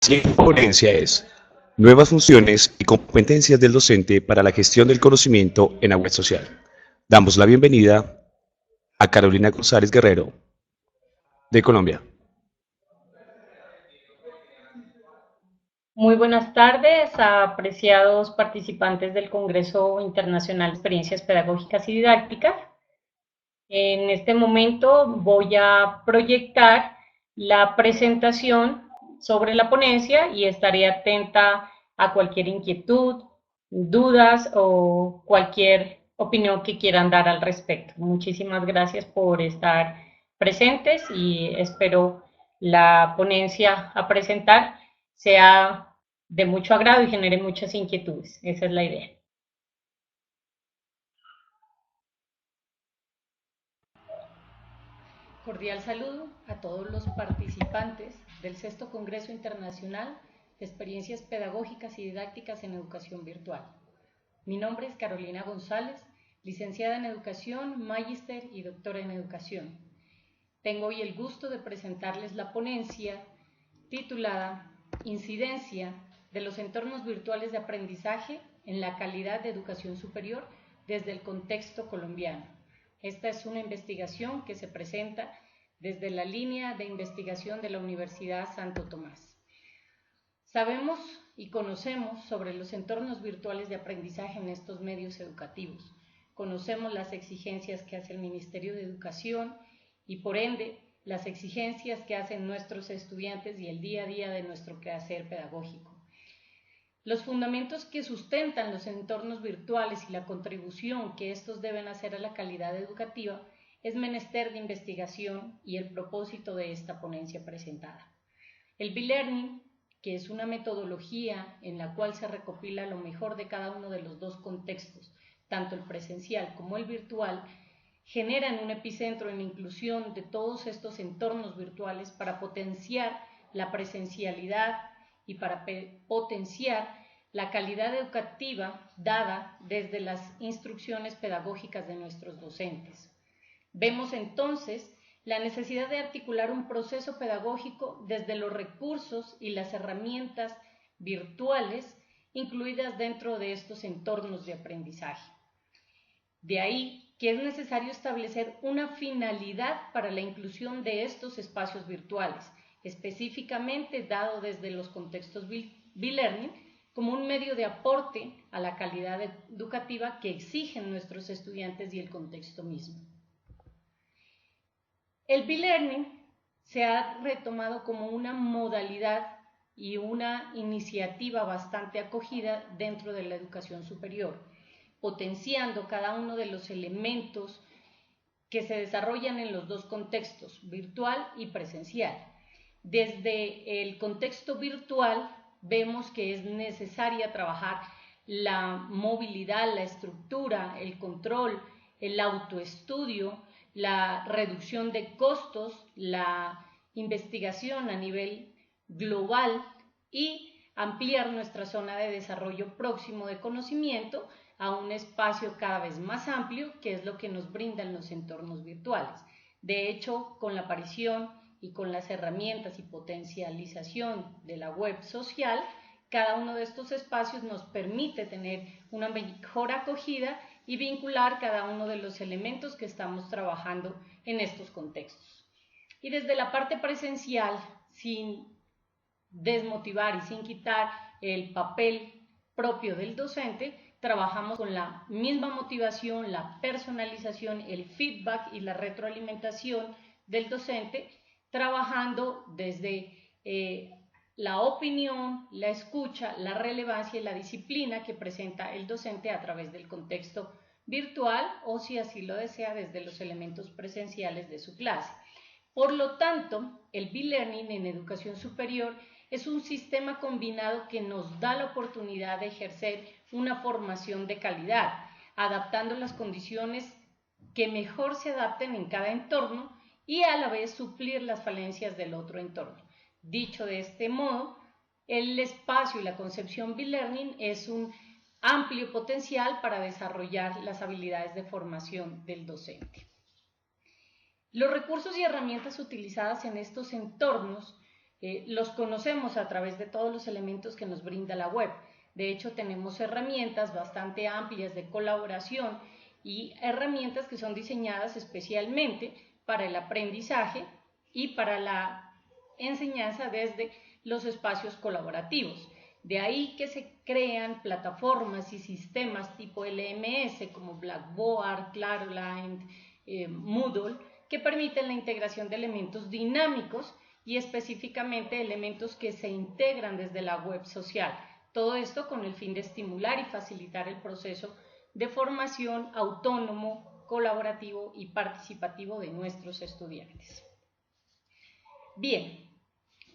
siguiente ponencia es Nuevas funciones y competencias del docente para la gestión del conocimiento en la web social. Damos la bienvenida a Carolina González Guerrero, de Colombia. Muy buenas tardes, apreciados participantes del Congreso Internacional de Experiencias Pedagógicas y Didácticas. En este momento voy a proyectar la presentación sobre la ponencia y estaré atenta a cualquier inquietud, dudas o cualquier opinión que quieran dar al respecto. Muchísimas gracias por estar presentes y espero la ponencia a presentar sea de mucho agrado y genere muchas inquietudes. Esa es la idea. Cordial saludo a todos los participantes del Sexto Congreso Internacional de Experiencias Pedagógicas y Didácticas en Educación Virtual. Mi nombre es Carolina González, licenciada en Educación, magíster y doctora en Educación. Tengo hoy el gusto de presentarles la ponencia titulada Incidencia de los entornos virtuales de aprendizaje en la calidad de educación superior desde el contexto colombiano. Esta es una investigación que se presenta desde la línea de investigación de la Universidad Santo Tomás. Sabemos y conocemos sobre los entornos virtuales de aprendizaje en estos medios educativos. Conocemos las exigencias que hace el Ministerio de Educación y por ende las exigencias que hacen nuestros estudiantes y el día a día de nuestro quehacer pedagógico. Los fundamentos que sustentan los entornos virtuales y la contribución que estos deben hacer a la calidad educativa es menester de investigación y el propósito de esta ponencia presentada. El B-Learning, que es una metodología en la cual se recopila lo mejor de cada uno de los dos contextos, tanto el presencial como el virtual, generan un epicentro en la inclusión de todos estos entornos virtuales para potenciar la presencialidad y para potenciar la calidad educativa dada desde las instrucciones pedagógicas de nuestros docentes. Vemos entonces la necesidad de articular un proceso pedagógico desde los recursos y las herramientas virtuales incluidas dentro de estos entornos de aprendizaje. De ahí que es necesario establecer una finalidad para la inclusión de estos espacios virtuales, específicamente dado desde los contextos B-Learning como un medio de aporte a la calidad educativa que exigen nuestros estudiantes y el contexto mismo. El B-Learning se ha retomado como una modalidad y una iniciativa bastante acogida dentro de la educación superior, potenciando cada uno de los elementos que se desarrollan en los dos contextos, virtual y presencial. Desde el contexto virtual vemos que es necesaria trabajar la movilidad, la estructura, el control, el autoestudio, la reducción de costos, la investigación a nivel global y ampliar nuestra zona de desarrollo próximo de conocimiento a un espacio cada vez más amplio, que es lo que nos brindan los entornos virtuales. De hecho, con la aparición y con las herramientas y potencialización de la web social, cada uno de estos espacios nos permite tener una mejor acogida y vincular cada uno de los elementos que estamos trabajando en estos contextos. Y desde la parte presencial, sin desmotivar y sin quitar el papel propio del docente, trabajamos con la misma motivación, la personalización, el feedback y la retroalimentación del docente, trabajando desde la opinión, la escucha, la relevancia y la disciplina que presenta el docente a través del contexto virtual o, si así lo desea, desde los elementos presenciales de su clase. Por lo tanto, el B-Learning en educación superior es un sistema combinado que nos da la oportunidad de ejercer una formación de calidad, adaptando las condiciones que mejor se adapten en cada entorno y a la vez suplir las falencias del otro entorno. Dicho de este modo, el espacio y la concepción B-Learning es un amplio potencial para desarrollar las habilidades de formación del docente. Los recursos y herramientas utilizadas en estos entornos los conocemos a través de todos los elementos que nos brinda la web. De hecho, tenemos herramientas bastante amplias de colaboración y herramientas que son diseñadas especialmente para el aprendizaje y para la enseñanza desde los espacios colaborativos. De ahí que se crean plataformas y sistemas tipo LMS como Blackboard, Claroline, Moodle, que permiten la integración de elementos dinámicos y específicamente elementos que se integran desde la web social. Todo esto con el fin de estimular y facilitar el proceso de formación autónomo, colaborativo y participativo de nuestros estudiantes. Bien,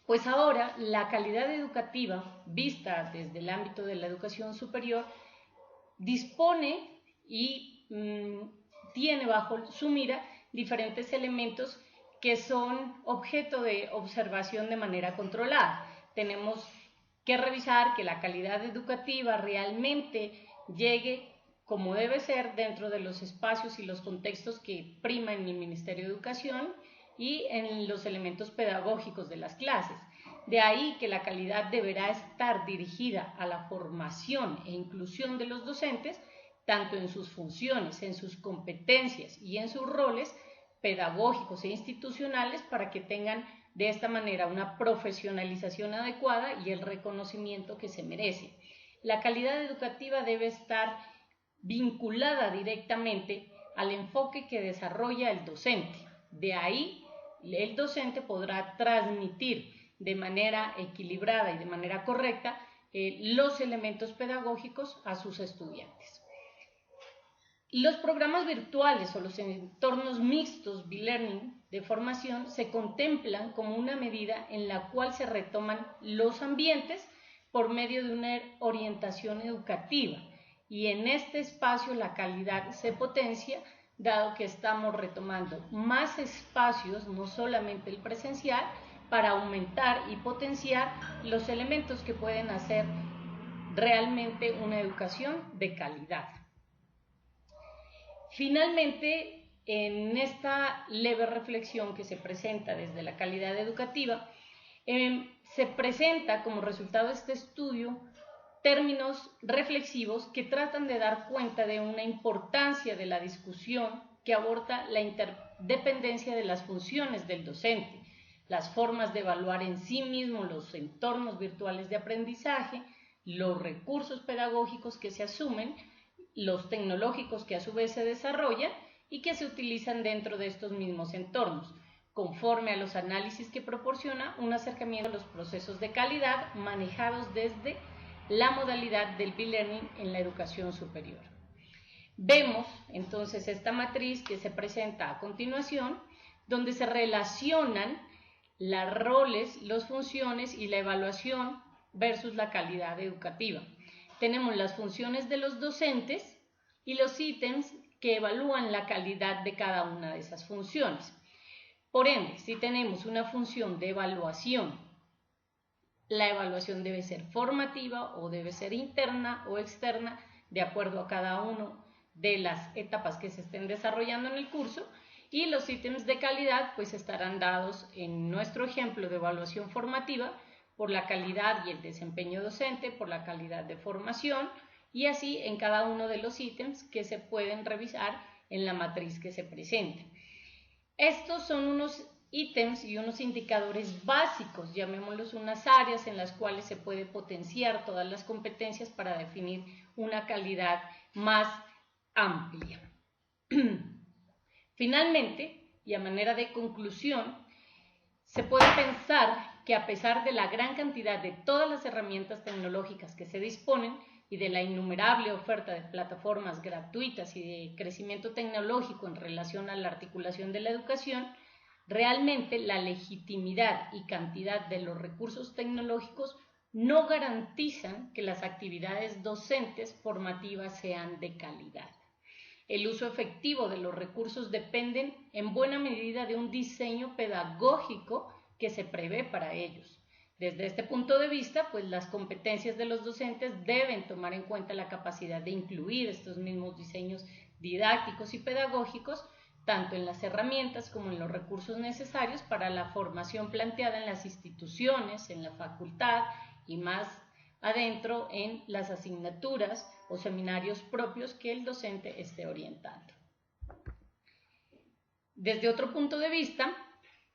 pues ahora la calidad educativa vista desde el ámbito de la educación superior dispone y tiene bajo su mira diferentes elementos que son objeto de observación de manera controlada. Tenemos que revisar que la calidad educativa realmente llegue como debe ser dentro de los espacios y los contextos que prima en el Ministerio de Educación y en los elementos pedagógicos de las clases. De ahí que la calidad deberá estar dirigida a la formación e inclusión de los docentes, tanto en sus funciones, en sus competencias y en sus roles pedagógicos e institucionales, para que tengan de esta manera una profesionalización adecuada y el reconocimiento que se merece. La calidad educativa debe estar vinculada directamente al enfoque que desarrolla el docente. De ahí, el docente podrá transmitir de manera equilibrada y de manera correcta los elementos pedagógicos a sus estudiantes. Los programas virtuales o los entornos mixtos B-Learning de formación se contemplan como una medida en la cual se retoman los ambientes por medio de una orientación educativa, y en este espacio la calidad se potencia, dado que estamos retomando más espacios, no solamente el presencial, para aumentar y potenciar los elementos que pueden hacer realmente una educación de calidad. Finalmente, en esta leve reflexión que se presenta desde la calidad educativa, se presenta como resultado de este estudio términos reflexivos que tratan de dar cuenta de una importancia de la discusión que aborda la interdependencia de las funciones del docente, las formas de evaluar en sí mismo los entornos virtuales de aprendizaje, los recursos pedagógicos que se asumen, los tecnológicos que a su vez se desarrollan y que se utilizan dentro de estos mismos entornos, conforme a los análisis que proporciona un acercamiento a los procesos de calidad manejados desde la modalidad del B-Learning en la educación superior. Vemos entonces esta matriz que se presenta a continuación, donde se relacionan los roles, las funciones y la evaluación versus la calidad educativa. Tenemos las funciones de los docentes y los ítems que evalúan la calidad de cada una de esas funciones. Por ende, si tenemos una función de evaluación, la evaluación debe ser formativa o debe ser interna o externa, de acuerdo a cada una de las etapas que se estén desarrollando en el curso, y los ítems de calidad pues estarán dados en nuestro ejemplo de evaluación formativa por la calidad y el desempeño docente, por la calidad de formación, y así en cada uno de los ítems que se pueden revisar en la matriz que se presenta. Estos son unos ítems y unos indicadores básicos, llamémoslos unas áreas en las cuales se puede potenciar todas las competencias para definir una calidad más amplia. Finalmente, y a manera de conclusión, se puede pensar que a pesar de la gran cantidad de todas las herramientas tecnológicas que se disponen y de la innumerable oferta de plataformas gratuitas y de crecimiento tecnológico en relación a la articulación de la educación, realmente la legitimidad y cantidad de los recursos tecnológicos no garantizan que las actividades docentes formativas sean de calidad. El uso efectivo de los recursos dependen en buena medida de un diseño pedagógico que se prevé para ellos. Desde este punto de vista, pues las competencias de los docentes deben tomar en cuenta la capacidad de incluir estos mismos diseños didácticos y pedagógicos tanto en las herramientas como en los recursos necesarios para la formación planteada en las instituciones, en la facultad y más adentro en las asignaturas o seminarios propios que el docente esté orientando. Desde otro punto de vista,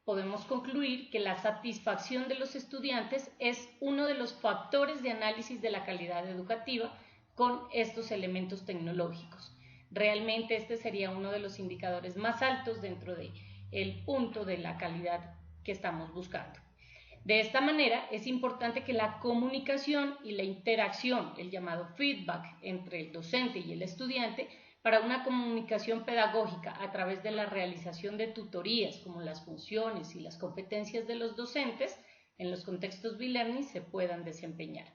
podemos concluir que la satisfacción de los estudiantes es uno de los factores de análisis de la calidad educativa con estos elementos tecnológicos. Realmente este sería uno de los indicadores más altos dentro del punto de la calidad que estamos buscando. De esta manera, es importante que la comunicación y la interacción, el llamado feedback entre el docente y el estudiante, para una comunicación pedagógica a través de la realización de tutorías, como las funciones y las competencias de los docentes, en los contextos B-Learning se puedan desempeñar.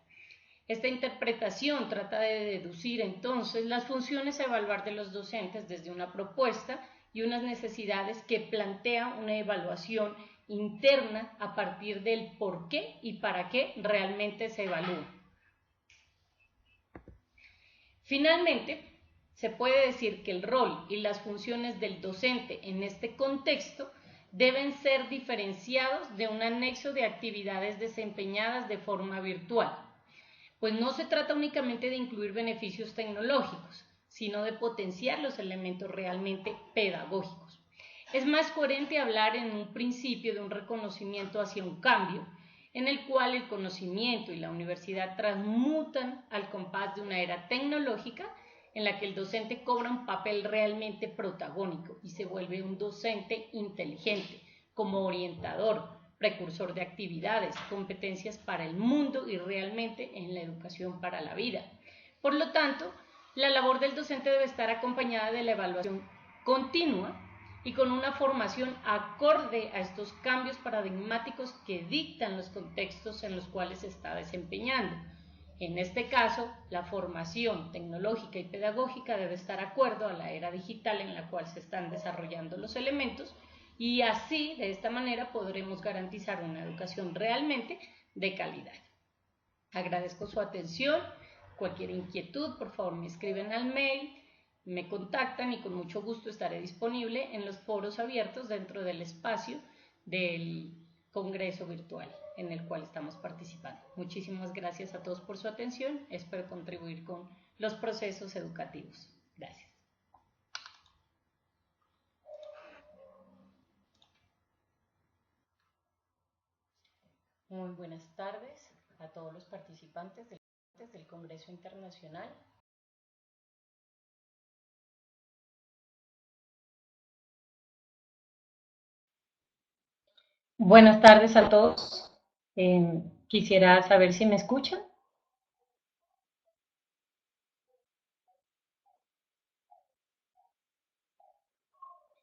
Esta interpretación trata de deducir entonces las funciones a evaluar de los docentes desde una propuesta y unas necesidades que plantea una evaluación interna a partir del por qué y para qué realmente se evalúa. Finalmente, se puede decir que el rol y las funciones del docente en este contexto deben ser diferenciados de un anexo de actividades desempeñadas de forma virtual, pues no se trata únicamente de incluir beneficios tecnológicos, sino de potenciar los elementos realmente pedagógicos. Es más coherente hablar en un principio de un reconocimiento hacia un cambio, en el cual el conocimiento y la universidad transmutan al compás de una era tecnológica en la que el docente cobra un papel realmente protagónico y se vuelve un docente inteligente, como orientador, precursor de actividades, competencias para el mundo y realmente en la educación para la vida. Por lo tanto, la labor del docente debe estar acompañada de la evaluación continua y con una formación acorde a estos cambios paradigmáticos que dictan los contextos en los cuales se está desempeñando. En este caso, la formación tecnológica y pedagógica debe estar de acuerdo a la era digital en la cual se están desarrollando los elementos y así, de esta manera, podremos garantizar una educación realmente de calidad. Agradezco su atención. Cualquier inquietud, por favor, me escriben al mail, me contactan y con mucho gusto estaré disponible en los foros abiertos dentro del espacio del Congreso Virtual en el cual estamos participando. Muchísimas gracias a todos por su atención. Espero contribuir con los procesos educativos. Gracias. Muy buenas tardes a todos los participantes del Congreso Internacional. Buenas tardes a todos. Quisiera saber si me escuchan.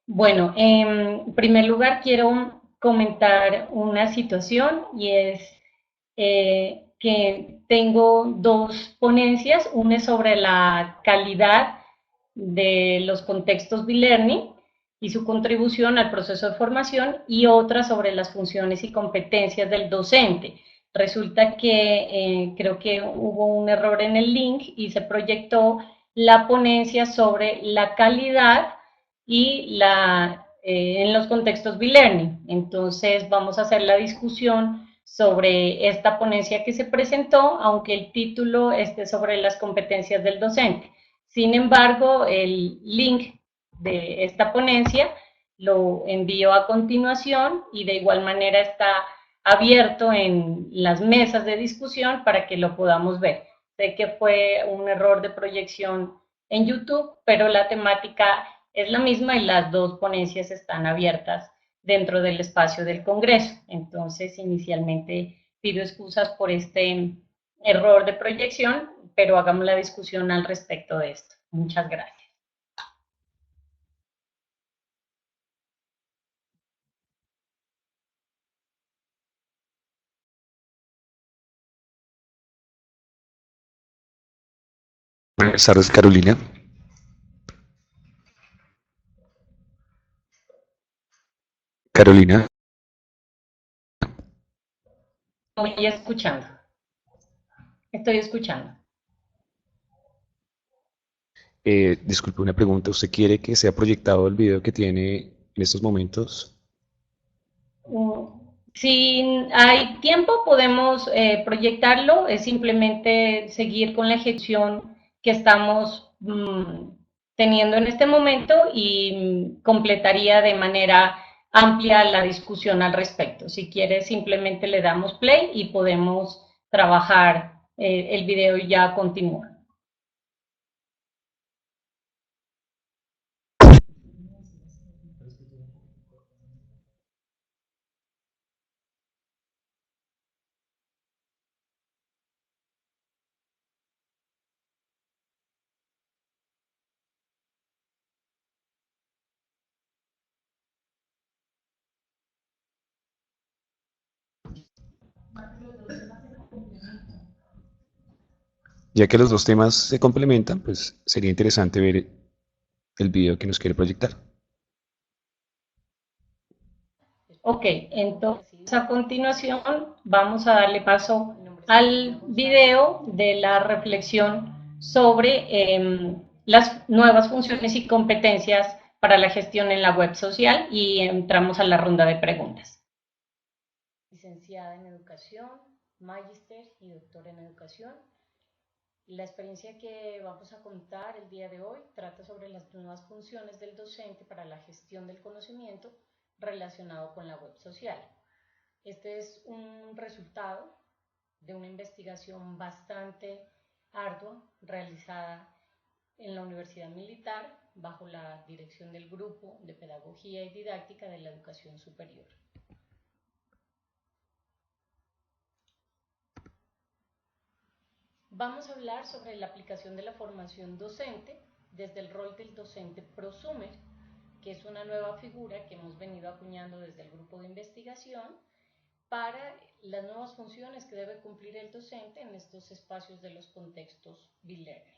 Bueno, en primer lugar quiero comentar una situación y es que tengo dos ponencias, una es sobre la calidad de los contextos B-Learning y su contribución al proceso de formación y otra sobre las funciones y competencias del docente. Resulta que creo que hubo un error en el link y se proyectó la ponencia sobre la calidad y en los contextos B-Learning. Entonces vamos a hacer la discusión sobre esta ponencia que se presentó, aunque el título esté sobre las competencias del docente. Sin embargo, el link de esta ponencia lo envío a continuación y de igual manera está abierto en las mesas de discusión para que lo podamos ver. Sé que fue un error de proyección en YouTube, pero la temática es la misma y las dos ponencias están abiertas dentro del espacio del Congreso. Entonces, inicialmente pido excusas por este error de proyección, pero hagamos la discusión al respecto de esto. Muchas gracias. Buenas tardes, Carolina. Carolina, Estoy escuchando. Estoy escuchando. Disculpe una pregunta, ¿usted quiere que sea proyectado el video que tiene en estos momentos? Si hay tiempo, podemos proyectarlo, es simplemente seguir con la ejecución que estamos teniendo en este momento y completaría de manera amplia la discusión al respecto. Si quiere, simplemente le damos play y podemos trabajar el video y ya continúa. Ya que los dos temas se complementan, pues sería interesante ver el video que nos quiere proyectar. Ok, entonces a continuación vamos a darle paso al video de la reflexión sobre las nuevas funciones y competencias para la gestión en la web social y entramos a la ronda de preguntas. Licenciada en Educación, Magíster y Doctora en Educación. La experiencia que vamos a contar el día de hoy trata sobre las nuevas funciones del docente para la gestión del conocimiento relacionado con la web social. Este es un resultado de una investigación bastante ardua realizada en la Universidad Militar bajo la dirección del Grupo de Pedagogía y Didáctica de la Educación Superior. Vamos a hablar sobre la aplicación de la formación docente desde el rol del docente prosumer, que es una nueva figura que hemos venido acuñando desde el grupo de investigación para las nuevas funciones que debe cumplir el docente en estos espacios de los contextos B-Learning.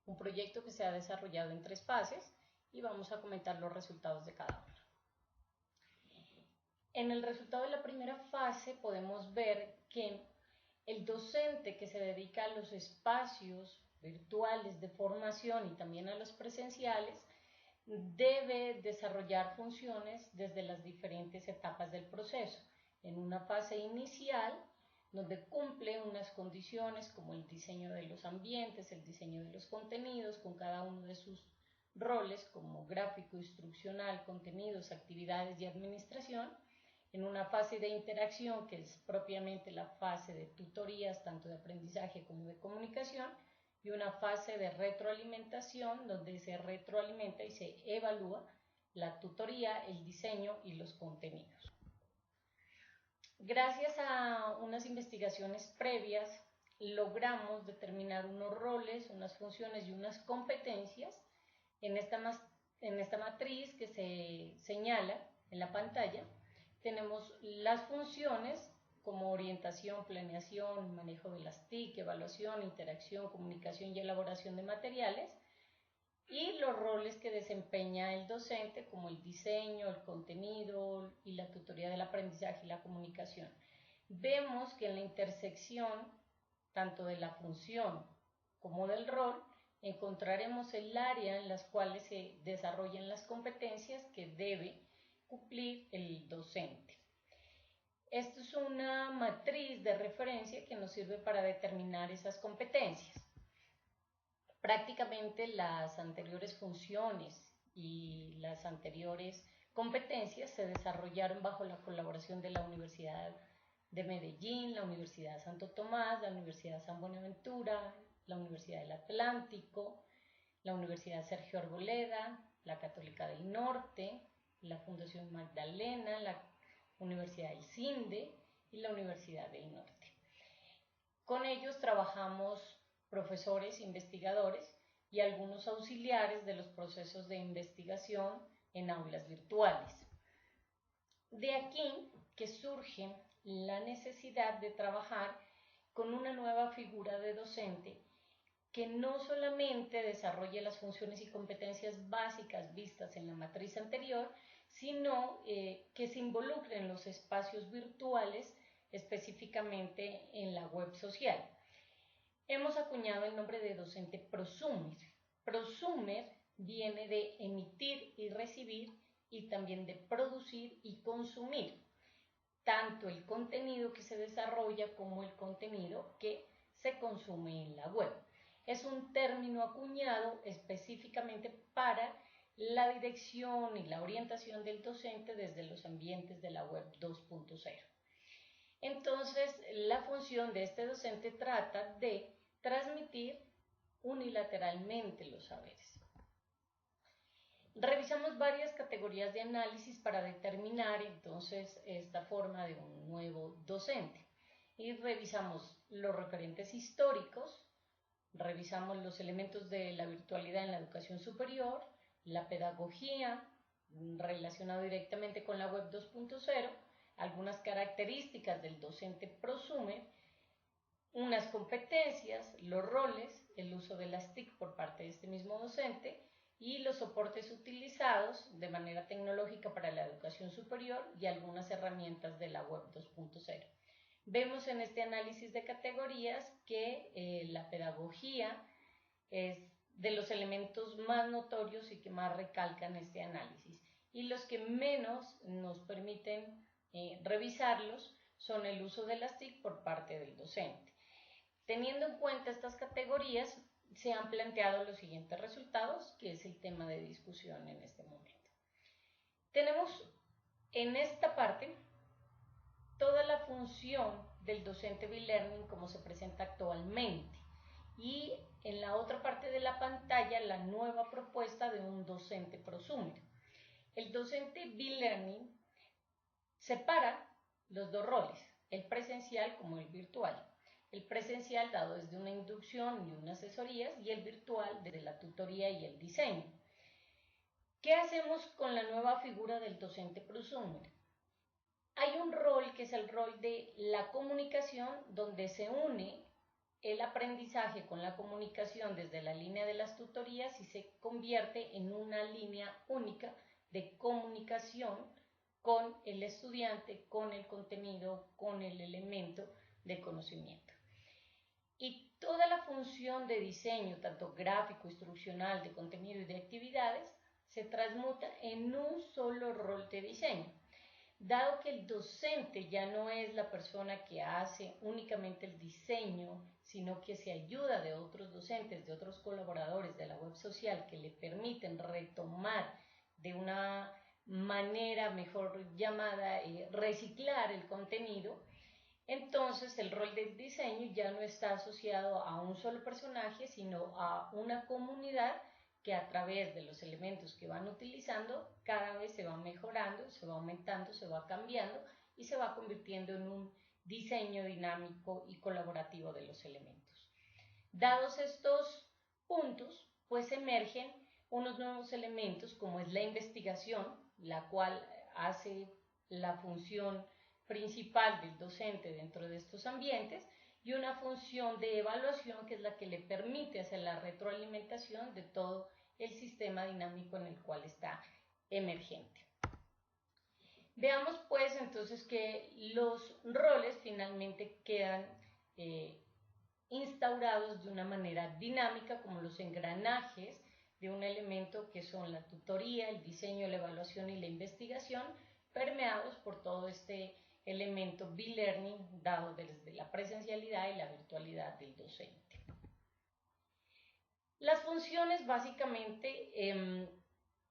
Un proyecto que se ha desarrollado en 3 fases y vamos a comentar los resultados de cada una. En el resultado de la primera fase podemos ver que el docente que se dedica a los espacios virtuales de formación y también a los presenciales debe desarrollar funciones desde las diferentes etapas del proceso. En una fase inicial, donde cumple unas condiciones como el diseño de los ambientes, el diseño de los contenidos, con cada uno de sus roles como gráfico, instruccional, contenidos, actividades y administración. En una fase de interacción, que es propiamente la fase de tutorías, tanto de aprendizaje como de comunicación, y una fase de retroalimentación, donde se retroalimenta y se evalúa la tutoría, el diseño y los contenidos. Gracias a unas investigaciones previas, logramos determinar unos roles, unas funciones y unas competencias en esta matriz que se señala en la pantalla. Tenemos las funciones como orientación, planeación, manejo de las TIC, evaluación, interacción, comunicación y elaboración de materiales, y los roles que desempeña el docente como el diseño, el contenido y la tutoría del aprendizaje y la comunicación. Vemos que en la intersección tanto de la función como del rol encontraremos el área en las cuales se desarrollan las competencias que debe cumplir el docente. Esto es una matriz de referencia que nos sirve para determinar esas competencias. Prácticamente las anteriores funciones y las anteriores competencias se desarrollaron bajo la colaboración de la Universidad de Medellín, la Universidad Santo Tomás, la Universidad San Buenaventura, la Universidad del Atlántico, la Universidad Sergio Arboleda, la Católica del Norte, la Fundación Magdalena, la Universidad del CINDE y la Universidad del Norte. Con ellos trabajamos profesores, investigadores y algunos auxiliares de los procesos de investigación en aulas virtuales. De aquí que surge la necesidad de trabajar con una nueva figura de docente que no solamente desarrolle las funciones y competencias básicas vistas en la matriz anterior, sino que se involucre en los espacios virtuales, específicamente en la web social. Hemos acuñado el nombre de docente prosumer. Prosumer viene de emitir y recibir y también de producir y consumir, tanto el contenido que se desarrolla como el contenido que se consume en la web. Es un término acuñado específicamente para la dirección y la orientación del docente desde los ambientes de la web 2.0. Entonces, la función de este docente trata de transmitir unilateralmente los saberes. Revisamos varias categorías de análisis para determinar entonces esta forma de un nuevo docente. Y revisamos los referentes históricos, revisamos los elementos de la virtualidad en la educación superior, la pedagogía relacionado directamente con la web 2.0, algunas características del docente prosumer, unas competencias, los roles, el uso de las TIC por parte de este mismo docente y los soportes utilizados de manera tecnológica para la educación superior y algunas herramientas de la web 2.0. Vemos en este análisis de categorías que la pedagogía es de los elementos más notorios y que más recalcan este análisis, y los que menos nos permiten revisarlos son el uso de las TIC por parte del docente. Teniendo en cuenta estas categorías, se han planteado los siguientes resultados, que es el tema de discusión en este momento. Tenemos en esta parte toda la función del docente B-Learning como se presenta actualmente, y en la otra parte de la pantalla la nueva propuesta de un docente prosumer. El docente B-Learning separa los dos roles, el presencial como el virtual. El presencial dado desde una inducción y unas asesorías, y el virtual desde la tutoría y el diseño. ¿Qué hacemos con la nueva figura del docente prosumer? Hay un rol que es el rol de la comunicación, donde se une el aprendizaje con la comunicación desde la línea de las tutorías y se convierte en una línea única de comunicación con el estudiante, con el contenido, con el elemento de conocimiento. Y toda la función de diseño, tanto gráfico, instruccional, de contenido y de actividades, se transmuta en un solo rol de diseño. Dado que el docente ya no es la persona que hace únicamente el diseño, sino que se ayuda de otros docentes, de otros colaboradores de la web social que le permiten retomar de una manera mejor llamada reciclar el contenido, entonces el rol del diseño ya no está asociado a un solo personaje, sino a una comunidad que a través de los elementos que van utilizando cada vez se va mejorando, se va aumentando, se va cambiando y se va convirtiendo en un diseño dinámico y colaborativo de los elementos. Dados estos puntos, pues emergen unos nuevos elementos como es la investigación, la cual hace la función principal del docente dentro de estos ambientes, y una función de evaluación que es la que le permite hacer la retroalimentación de todo el sistema dinámico en el cual está emergente. Veamos pues entonces que los roles finalmente quedan instaurados de una manera dinámica como los engranajes de un elemento que son la tutoría, el diseño, la evaluación y la investigación, permeados por todo este elemento B-Learning dado desde la presencialidad y la virtualidad del docente. Las funciones básicamente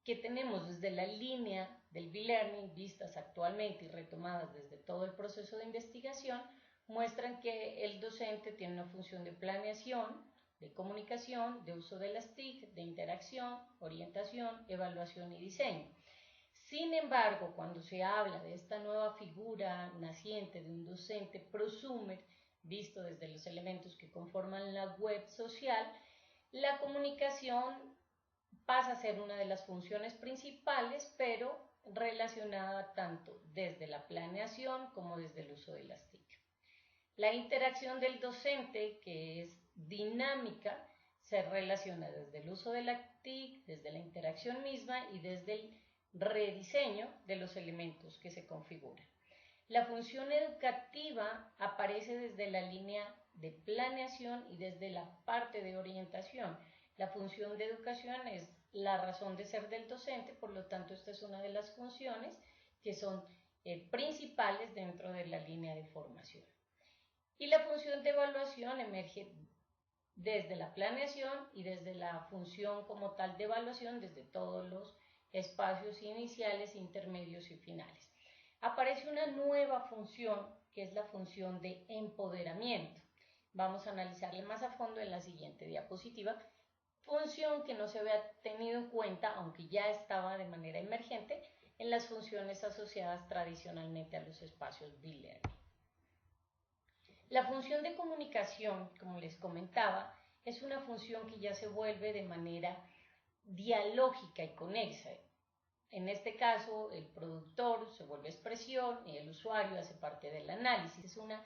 que tenemos desde la línea del B-Learning vistas actualmente y retomadas desde todo el proceso de investigación muestran que el docente tiene una función de planeación, de comunicación, de uso de las TIC, de interacción, orientación, evaluación y diseño. Sin embargo, cuando se habla de esta nueva figura naciente de un docente prosumer, visto desde los elementos que conforman la web social, la comunicación pasa a ser una de las funciones principales, pero relacionada tanto desde la planeación como desde el uso de las TIC. La interacción del docente, que es dinámica, se relaciona desde el uso de la TIC, desde la interacción misma y desde el rediseño de los elementos que se configuran. La función educativa aparece desde la línea de planeación y desde la parte de orientación, La función de educación es la razón de ser del docente, por lo tanto esta es una de las funciones que son principales dentro de la línea de formación. Y la función de evaluación emerge desde la planeación y desde la función como tal de evaluación, desde todos los espacios iniciales, intermedios y finales. Aparece una nueva función que es la función de empoderamiento. Vamos a analizarla más a fondo en la siguiente diapositiva. Función que no se había tenido en cuenta, aunque ya estaba de manera emergente, en las funciones asociadas tradicionalmente a los espacios B-Learning. La función de comunicación, como les comentaba, es una función que ya se vuelve de manera dialógica y conexa. En este caso, el productor se vuelve expresión y el usuario hace parte del análisis. Es una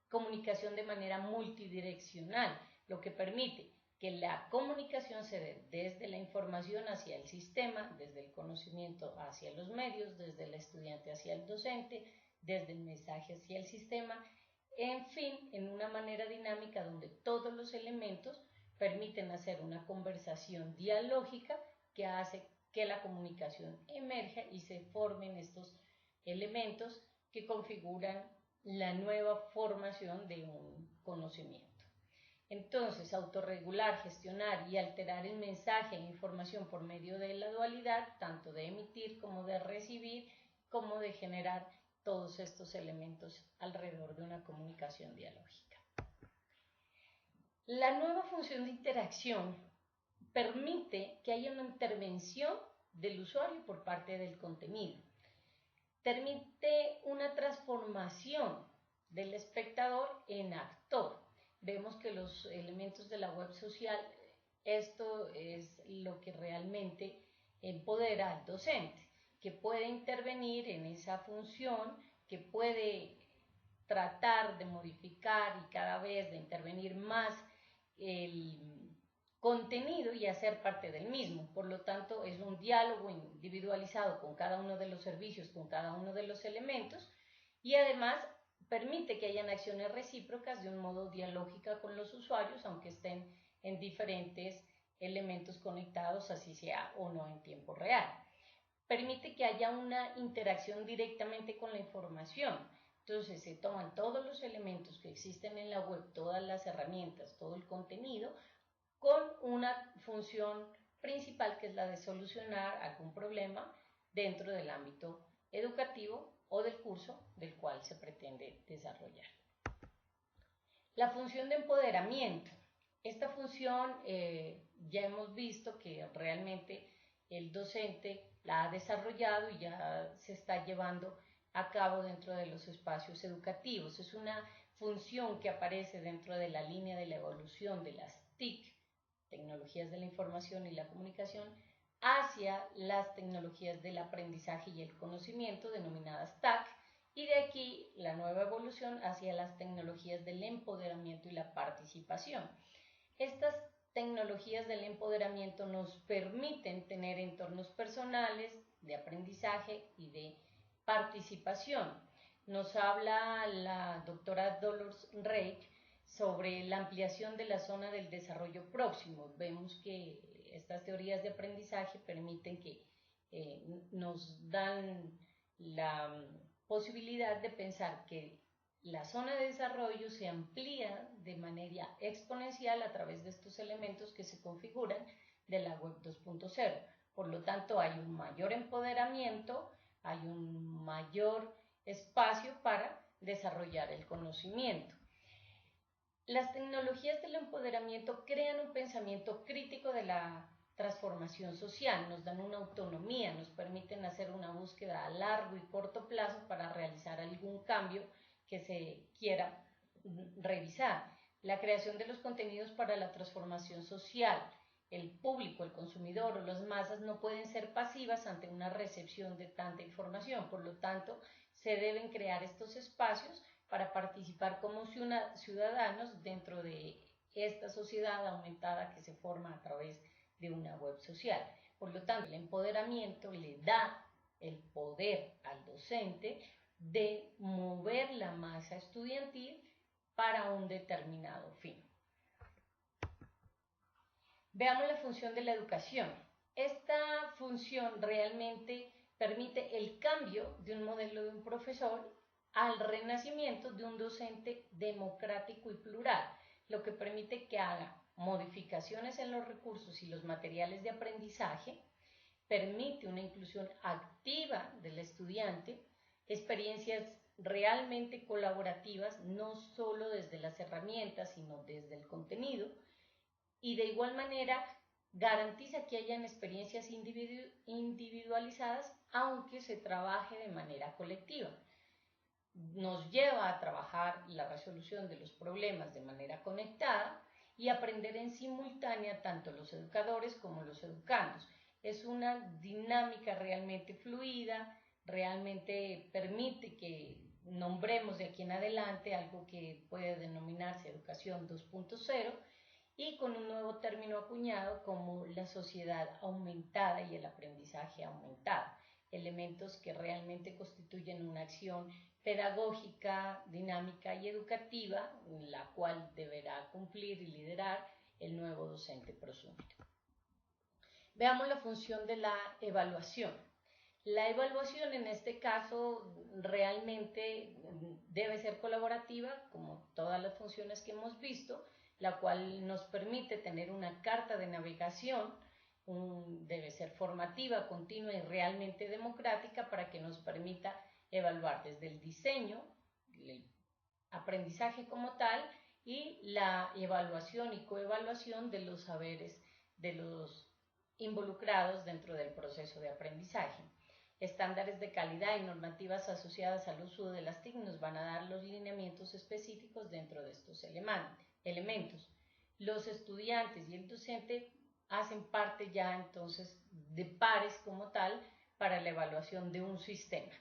comunicación de manera multidireccional, lo que permite que la comunicación se dé desde la información hacia el sistema, desde el conocimiento hacia los medios, desde el estudiante hacia el docente, desde el mensaje hacia el sistema, en fin, en una manera dinámica donde todos los elementos permiten hacer una conversación dialógica que hace que la comunicación emerja y se formen estos elementos que configuran la nueva formación de un conocimiento. Entonces, autorregular, gestionar y alterar el mensaje e información por medio de la dualidad, tanto de emitir como de recibir, como de generar todos estos elementos alrededor de una comunicación dialógica. La nueva función de interacción permite que haya una intervención del usuario por parte del contenido. Permite una transformación del espectador en actor. Vemos que los elementos de la web social, esto es lo que realmente empodera al docente, que puede intervenir en esa función, que puede tratar de modificar y cada vez de intervenir más el contenido y hacer parte del mismo. Por lo tanto, es un diálogo individualizado con cada uno de los servicios, con cada uno de los elementos, y además permite que hayan acciones recíprocas de un modo dialógica con los usuarios, aunque estén en diferentes elementos conectados, así sea o no en tiempo real. Permite que haya una interacción directamente con la información. Entonces se toman todos los elementos que existen en la web, todas las herramientas, todo el contenido, con una función principal que es la de solucionar algún problema dentro del ámbito educativo o del curso del cual se pretende desarrollar. La función de empoderamiento. Esta función ya hemos visto que realmente el docente la ha desarrollado y ya se está llevando a cabo dentro de los espacios educativos. Es una función que aparece dentro de la línea de la evolución de las TIC, tecnologías de la información y la comunicación, hacia las tecnologías del aprendizaje y el conocimiento, denominadas TAC, y de aquí la nueva evolución hacia las tecnologías del empoderamiento y la participación. Estas tecnologías del empoderamiento nos permiten tener entornos personales de aprendizaje y de participación. Nos habla la doctora Dolores Reich sobre la ampliación de la zona del desarrollo próximo. Vemos que estas teorías de aprendizaje permiten que nos dan la posibilidad de pensar que la zona de desarrollo se amplía de manera exponencial a través de estos elementos que se configuran de la web 2.0. Por lo tanto, hay un mayor empoderamiento, hay un mayor espacio para desarrollar el conocimiento. Las tecnologías del empoderamiento crean un pensamiento crítico de la transformación social, nos dan una autonomía, nos permiten hacer una búsqueda a largo y corto plazo para realizar algún cambio que se quiera revisar. La creación de los contenidos para la transformación social. El público, el consumidor o las masas no pueden ser pasivas ante una recepción de tanta información, por lo tanto, se deben crear estos espacios para participar como ciudadanos dentro de esta sociedad aumentada que se forma a través de una web social. Por lo tanto, el empoderamiento le da el poder al docente de mover la masa estudiantil para un determinado fin. Veamos la función de la educación. Esta función realmente permite el cambio de un modelo de un profesor al renacimiento de un docente democrático y plural, lo que permite que haga modificaciones en los recursos y los materiales de aprendizaje, permite una inclusión activa del estudiante, experiencias realmente colaborativas, no solo desde las herramientas, sino desde el contenido, y de igual manera garantiza que hayan experiencias individualizadas, aunque se trabaje de manera colectiva. Nos lleva a trabajar la resolución de los problemas de manera conectada y aprender en simultánea tanto los educadores como los educandos. Es una dinámica realmente fluida, realmente permite que nombremos de aquí en adelante algo que puede denominarse educación 2.0 y con un nuevo término acuñado como la sociedad aumentada y el aprendizaje aumentado, elementos que realmente constituyen una acción pedagógica, dinámica y educativa, la cual deberá cumplir y liderar el nuevo docente prosumido. Veamos la función de la evaluación. La evaluación en este caso realmente debe ser colaborativa, como todas las funciones que hemos visto, la cual nos permite tener una carta de navegación, debe ser formativa, continua y realmente democrática para que nos permita evaluar desde el diseño, el aprendizaje como tal y la evaluación y coevaluación de los saberes de los involucrados dentro del proceso de aprendizaje. Estándares de calidad y normativas asociadas al uso de las TIC nos van a dar los lineamientos específicos dentro de estos elementos. Los estudiantes y el docente hacen parte ya entonces de pares como tal para la evaluación de un sistema.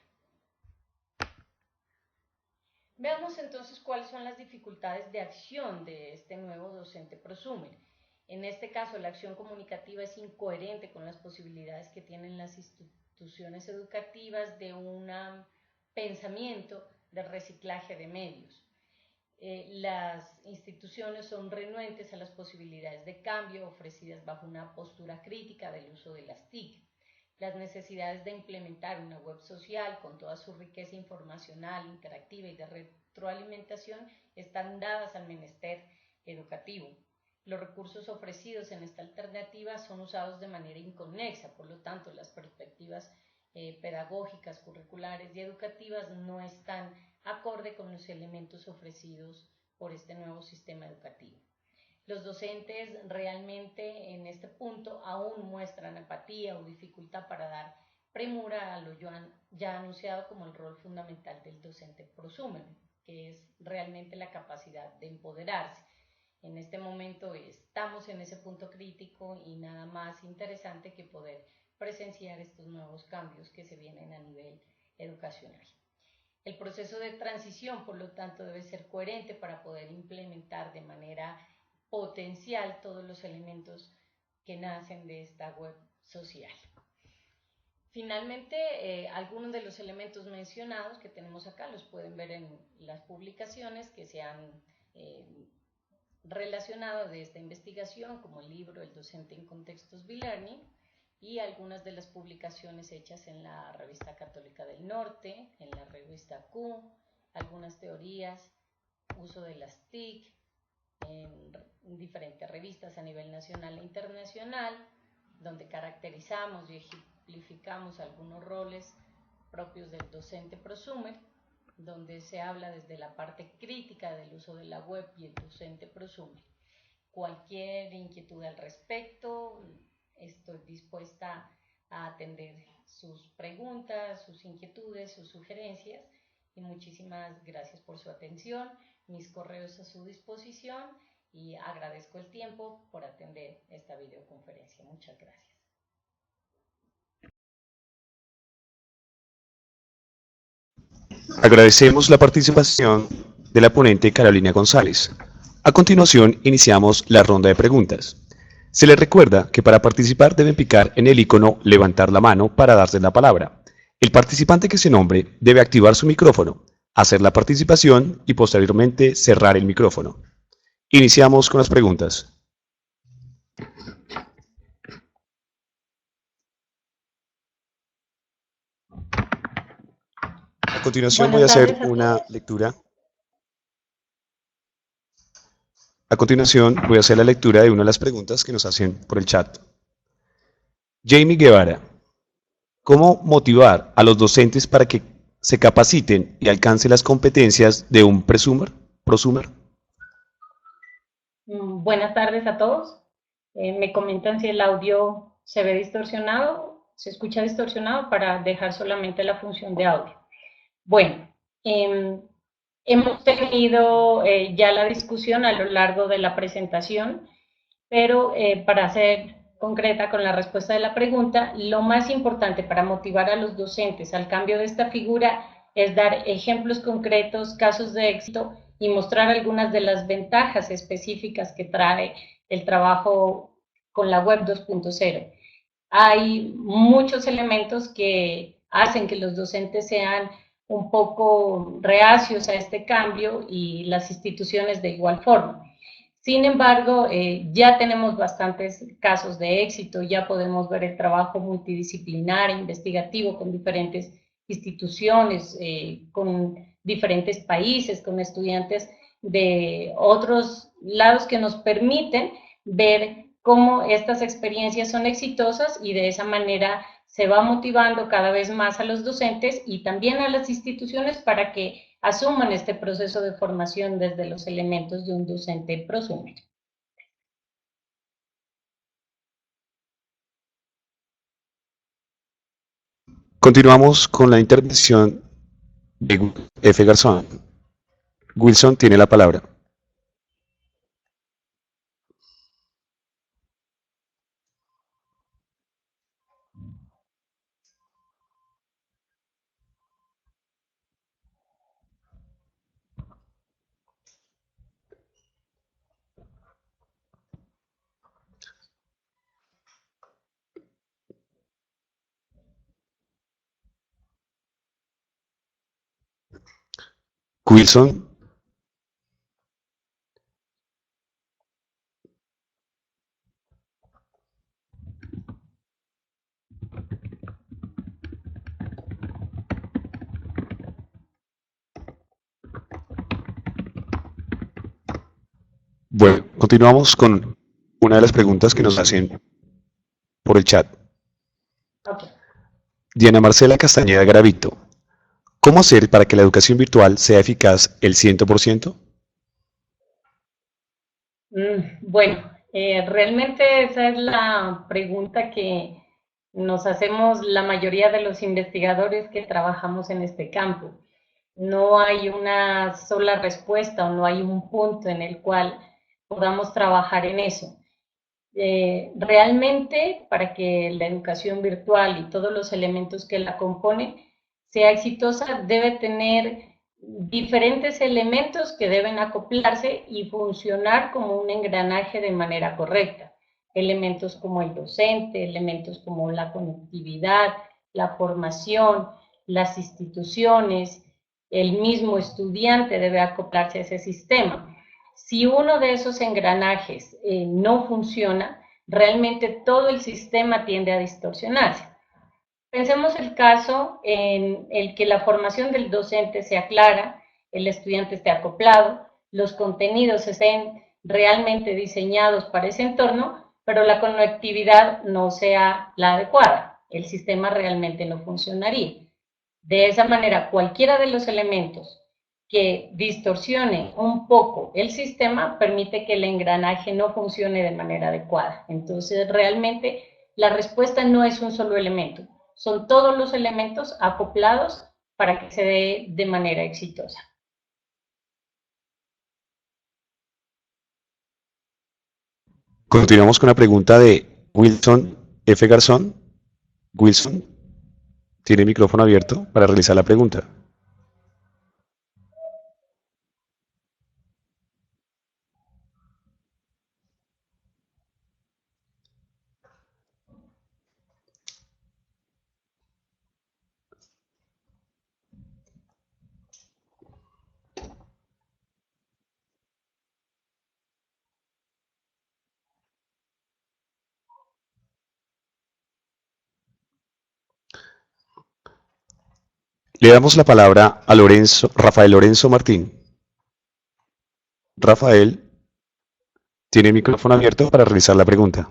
Veamos entonces cuáles son las dificultades de acción de este nuevo docente prosumer. En este caso, la acción comunicativa es incoherente con las posibilidades que tienen las instituciones educativas de un pensamiento de reciclaje de medios. Las instituciones son renuentes a las posibilidades de cambio ofrecidas bajo una postura crítica del uso de las TIC. Las necesidades de implementar una web social con toda su riqueza informacional, interactiva y de retroalimentación están dadas al menester educativo. Los recursos ofrecidos en esta alternativa son usados de manera inconexa, por lo tanto las perspectivas pedagógicas, curriculares y educativas no están acorde con los elementos ofrecidos por este nuevo sistema educativo. Los docentes realmente en este punto aún muestran apatía o dificultad para dar premura a lo ya anunciado como el rol fundamental del docente prosumer, que es realmente la capacidad de empoderarse. En este momento estamos en ese punto crítico y nada más interesante que poder presenciar estos nuevos cambios que se vienen a nivel educacional. El proceso de transición, por lo tanto, debe ser coherente para poder implementar de manera potencial todos los elementos que nacen de esta web social. Finalmente, algunos de los elementos mencionados que tenemos acá los pueden ver en las publicaciones que se han relacionado de esta investigación, como el libro El docente en contextos B-Learning y algunas de las publicaciones hechas en la Revista Católica del Norte, en la revista Q, algunas teorías, uso de las TIC, en diferentes revistas a nivel nacional e internacional, donde caracterizamos y ejemplificamos algunos roles propios del docente prosumer, donde se habla desde la parte crítica del uso de la web y el docente prosumer. Cualquier inquietud al respecto, estoy dispuesta a atender sus preguntas, sus inquietudes, sus sugerencias y muchísimas gracias por su atención. Mis correos a su disposición y agradezco el tiempo por atender esta videoconferencia. Muchas gracias. Agradecemos la participación de la ponente Carolina González. A continuación, iniciamos la ronda de preguntas. Se les recuerda que para participar deben picar en el icono levantar la mano para darse la palabra. El participante que se nombre debe activar su micrófono, hacer la participación y posteriormente cerrar el micrófono. Iniciamos con las preguntas. continuación voy a Buenas hacer tardes a una todos. lectura. A continuación voy a hacer la lectura de una de las preguntas que nos hacen por el chat. Jamie Guevara, ¿cómo motivar a los docentes para que se capaciten y alcancen las competencias de un prosumer? Buenas tardes a todos. Me comentan si el audio se ve distorsionado, se escucha distorsionado para dejar solamente la función de audio. Bueno, eh, hemos tenido ya la discusión a lo largo de la presentación, pero para ser concreta con la respuesta de la pregunta, lo más importante para motivar a los docentes al cambio de esta figura es dar ejemplos concretos, casos de éxito y mostrar algunas de las ventajas específicas que trae el trabajo con la web 2.0. Hay muchos elementos que hacen que los docentes sean un poco reacios a este cambio y las instituciones de igual forma. Sin embargo, ya tenemos bastantes casos de éxito, ya podemos ver el trabajo multidisciplinar e investigativo con diferentes instituciones, con diferentes países, con estudiantes de otros lados que nos permiten ver cómo estas experiencias son exitosas y de esa manera se va motivando cada vez más a los docentes y también a las instituciones para que asuman este proceso de formación desde los elementos de un docente prosumer. Continuamos con la intervención de F. Garzón. Wilson tiene la palabra. Wilson, bueno, continuamos con una de las preguntas que nos hacen por el chat. Okay. Diana Marcela Castañeda Garavito, ¿cómo hacer para que la educación virtual sea eficaz el 100%? Bueno, realmente esa es la pregunta que nos hacemos la mayoría de los investigadores que trabajamos en este campo. No hay una sola respuesta o no hay un punto en el cual podamos trabajar en eso. Realmente, para que la educación virtual y todos los elementos que la componen sea exitosa, debe tener diferentes elementos que deben acoplarse y funcionar como un engranaje de manera correcta. Elementos como el docente, elementos como la conectividad, la formación, las instituciones, el mismo estudiante debe acoplarse a ese sistema. Si uno de esos engranajes no funciona, realmente todo el sistema tiende a distorsionarse. Pensemos el caso en el que la formación del docente sea clara, el estudiante esté acoplado, los contenidos estén realmente diseñados para ese entorno, pero la conectividad no sea la adecuada. El sistema realmente no funcionaría. De esa manera, cualquiera de los elementos que distorsione un poco el sistema permite que el engranaje no funcione de manera adecuada. Entonces, realmente la respuesta no es un solo elemento, son todos los elementos acoplados para que se dé de manera exitosa. Continuamos con la pregunta de Wilson F. Garzón. Wilson tiene el micrófono abierto para realizar la pregunta. Le damos la palabra a Rafael Lorenzo Martín. Rafael tiene el micrófono abierto para realizar la pregunta.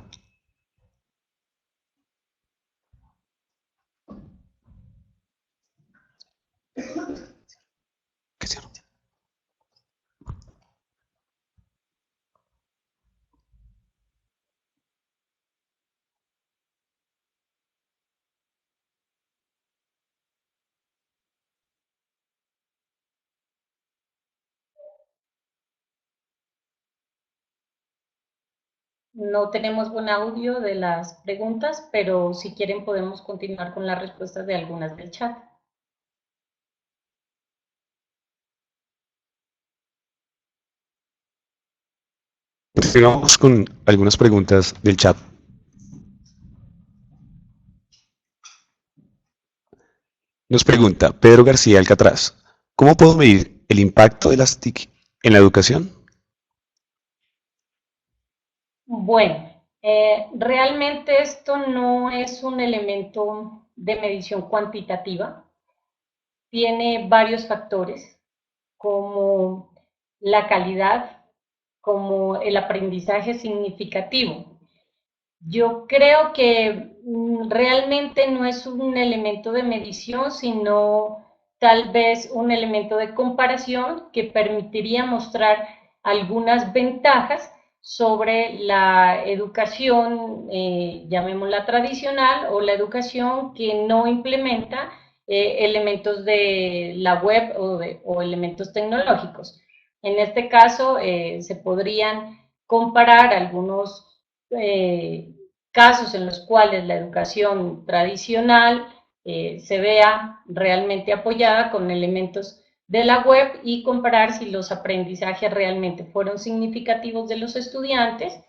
No tenemos buen audio de las preguntas, pero si quieren podemos continuar con las respuestas de algunas del chat. Sigamos con algunas preguntas del chat. Nos pregunta Pedro García Alcatraz, ¿cómo puedo medir el impacto de las TIC en la educación? Bueno, realmente esto no es un elemento de medición cuantitativa, tiene varios factores como la calidad, como el aprendizaje significativo. Yo creo que realmente no es un elemento de medición, sino tal vez un elemento de comparación que permitiría mostrar algunas ventajas sobre la educación, llamémosla tradicional, o la educación que no implementa elementos de la web o elementos tecnológicos. En este caso, se podrían comparar algunos casos en los cuales la educación tradicional se vea realmente apoyada con elementos de la web y comparar si los aprendizajes realmente fueron significativos de los estudiantes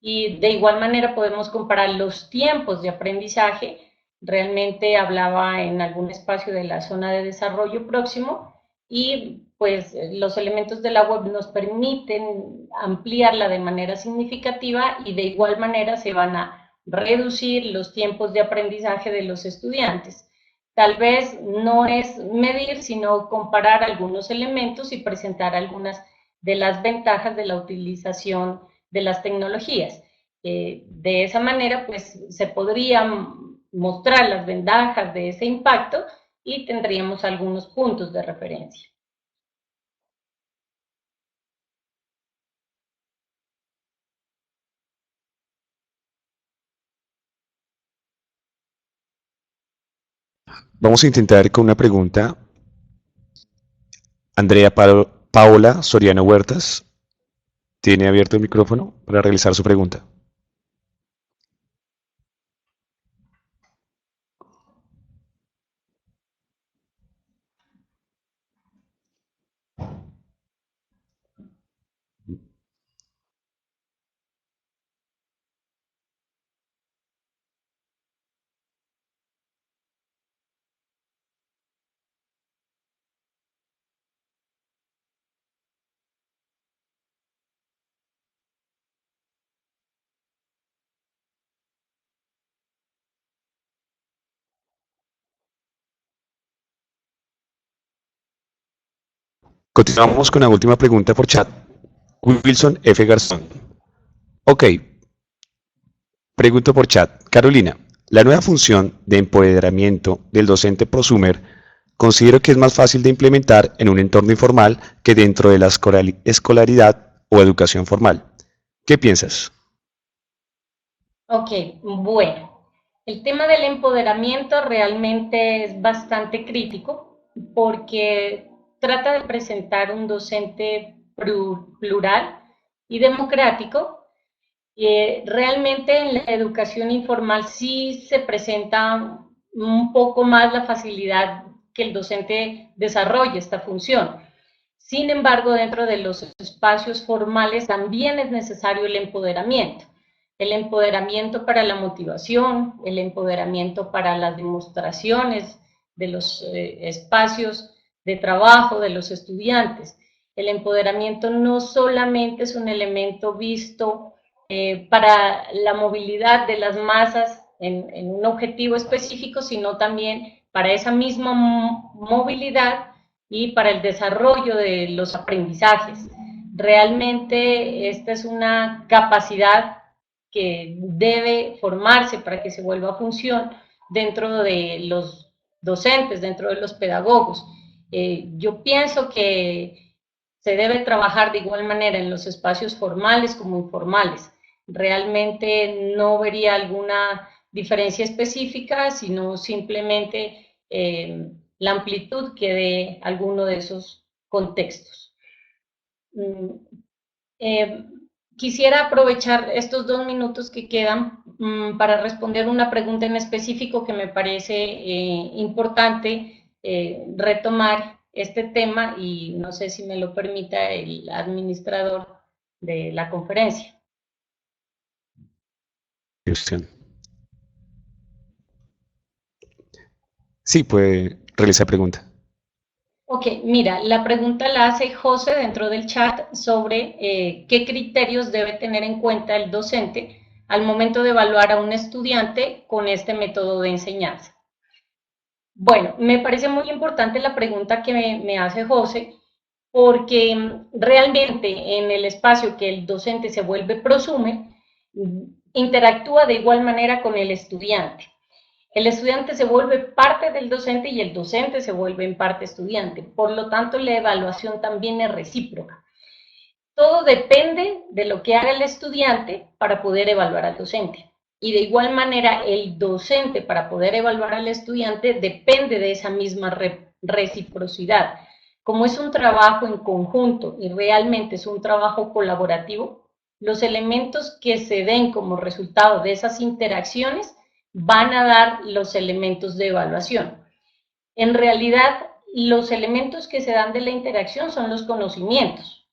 y de igual manera podemos comparar los tiempos de aprendizaje. Realmente hablaba en algún espacio de la zona de desarrollo próximo y pues los elementos de la web nos permiten ampliarla de manera significativa y de igual manera se van a reducir los tiempos de aprendizaje de los estudiantes. Tal vez no es medir, sino comparar algunos elementos y presentar algunas de las ventajas de la utilización de las tecnologías. De esa manera, pues se podrían mostrar las ventajas de ese impacto y tendríamos algunos puntos de referencia. Vamos a intentar con una pregunta. Andrea Paola Soriano Huertas tiene abierto el micrófono para realizar su pregunta. Continuamos con la última pregunta por chat. Wilson F. Garzón. Ok, pregunto por chat. Carolina, la nueva función de empoderamiento del docente prosumer considero que es más fácil de implementar en un entorno informal que dentro de la escolaridad o educación formal. ¿Qué piensas? Ok, bueno, el tema del empoderamiento realmente es bastante crítico porque trata de presentar un docente plural y democrático. Realmente en la educación informal sí se presenta un poco más la facilidad que el docente desarrolle esta función. Sin embargo, dentro de los espacios formales también es necesario el empoderamiento para la motivación, el empoderamiento para las demostraciones de los espacios de trabajo de los estudiantes. El empoderamiento no solamente es un elemento visto para la movilidad de las masas en un objetivo específico, sino también para esa misma movilidad y para el desarrollo de los aprendizajes. Realmente esta es una capacidad que debe formarse para que se vuelva a función dentro de los docentes, dentro de los pedagogos. Yo pienso que se debe trabajar de igual manera en los espacios formales como informales. Realmente no vería alguna diferencia específica, sino simplemente la amplitud que dé alguno de esos contextos. Eh, Quisiera aprovechar estos 2 minutos que quedan para responder una pregunta en específico que me parece importante retomar este tema y no sé si me lo permita el administrador de la conferencia. Sí, puede realizar pregunta. Ok, mira, la pregunta la hace José dentro del chat sobre qué criterios debe tener en cuenta el docente al momento de evaluar a un estudiante con este método de enseñanza. Bueno, me parece muy importante la pregunta que me hace José, porque realmente en el espacio que el docente se vuelve prosumer, interactúa de igual manera con el estudiante. El estudiante se vuelve parte del docente y el docente se vuelve en parte estudiante. Por lo tanto, la evaluación también es recíproca. Todo depende de lo que haga el estudiante para poder evaluar al docente. Y de igual manera, el docente para poder evaluar al estudiante depende de esa misma reciprocidad. Como es un trabajo en conjunto y realmente es un trabajo colaborativo, los elementos que se den como resultado de esas interacciones van a dar los elementos de evaluación. En realidad, los elementos que se dan de la interacción son los conocimientos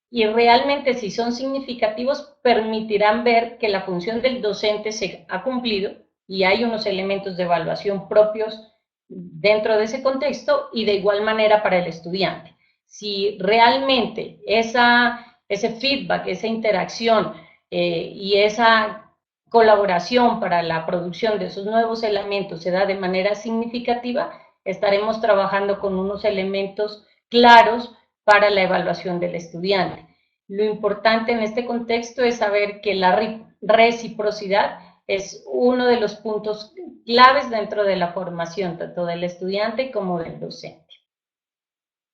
y realmente si son significativos permitirán ver que la función del docente se ha cumplido y hay unos elementos de evaluación propios dentro de ese contexto y de igual manera para el estudiante. Si realmente ese feedback, esa interacción y esa colaboración para la producción de esos nuevos elementos se da de manera significativa, estaremos trabajando con unos elementos claros para la evaluación del estudiante. Lo importante en este contexto es saber que la reciprocidad es uno de los puntos claves dentro de la formación, tanto del estudiante como del docente.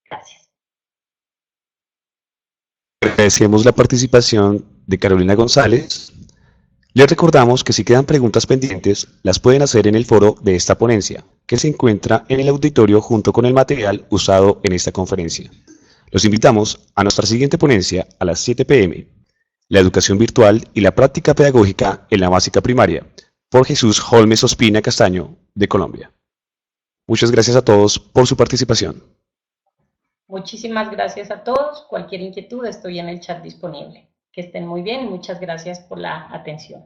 Gracias. Agradecemos la participación de Carolina González. Les recordamos que si quedan preguntas pendientes, las pueden hacer en el foro de esta ponencia, que se encuentra en el auditorio junto con el material usado en esta conferencia. Los invitamos a nuestra siguiente ponencia a las 7 p.m., la educación virtual y la práctica pedagógica en la básica primaria, por Jesús Holmes Ospina Castaño, de Colombia. Muchas gracias a todos por su participación. Muchísimas gracias a todos. Cualquier inquietud estoy en el chat disponible. Que estén muy bien y muchas gracias por la atención.